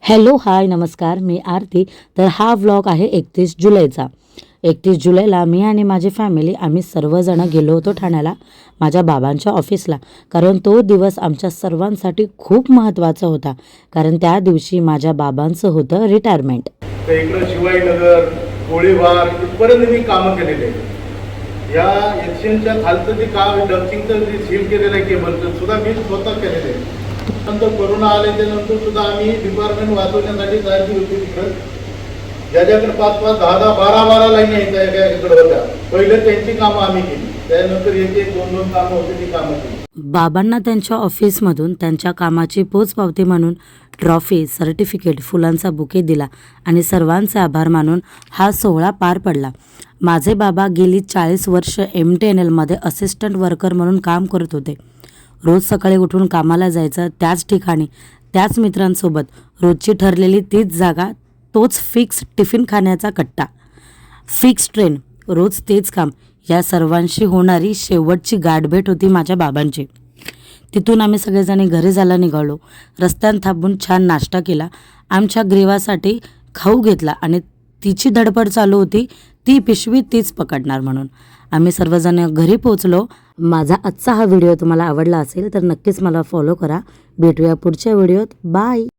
Hello hi नमस्कार, मी आरती. तर हा व्लॉग आहे 31 जुलैचा. 31 जुलैला मी आणि माझी फॅमिली आम्ही सर्वजण गेलो होतो ठाण्याला माझ्या बाबांच्या ऑफिसला. कारण तो दिवस आमच्या सर्वांसाठी खूप महत्त्वाचा होता, कारण त्या दिवशी माझ्या बाबांचं होतं रिटायरमेंट. तर इकडं शिवाजीनगर, गोळीबार इथपर्यंत मी कामं केलेले आहे. या एक्सचेंजच्या खालचं जे काम डम्पिंगचं जे सील केलेलं आहे केबलचं सुद्धा मी स्वतः केलेलं आहे. नंतर कोरोना आल्याच्या नंतर सुद्धा आम्ही डिपार्टमेंट वाचवण्यासाठी जायची होती तिकडं. ज्याच्याकडे 5-5, 10-10, 12-12 लाईन इकडे होत्या. पहिले त्यांची कामं आम्ही केली, त्यानंतर एक 2-2 कामं होती ती कामं केली. बाबांना त्यांच्या ऑफिसमधून त्यांच्या कामाची पोचपावती म्हणून ट्रॉफी, सर्टिफिकेट, फुलांचा बुके दिला आणि सर्वांचे आभार मानून हा सोहळा पार पडला. माझे बाबा गेली 40 वर्ष MTNLमध्ये असिस्टंट वर्कर म्हणून काम करत होते. रोज सकाळी उठून कामाला जायचं, त्याच ठिकाणी त्याच मित्रांसोबत, रोजची ठरलेली तीच जागा, तोच फिक्स टिफिन खाण्याचा कट्टा, फिक्स ट्रेन, रोज तेच काम. या सर्वांशी होणारी शेवटची गाठभेट होती माझ्या बाबांची. तिथून आम्ही सगळेजणी घरी जायला निघालो. रस्त्यात थांबून छान नाश्ता केला, आमच्या ग्रीवासाठी खाऊ घेतला आणि तिची धडपड चालू होती, ती पिशवी तीच पकडणार म्हणून. आम्ही सर्वजण घरी पोचलो. माझा आजचा हा व्हिडिओ तुम्हाला आवडला असेल तर नक्कीच मला फॉलो करा. भेटूया पुढच्या व्हिडिओत. बाय.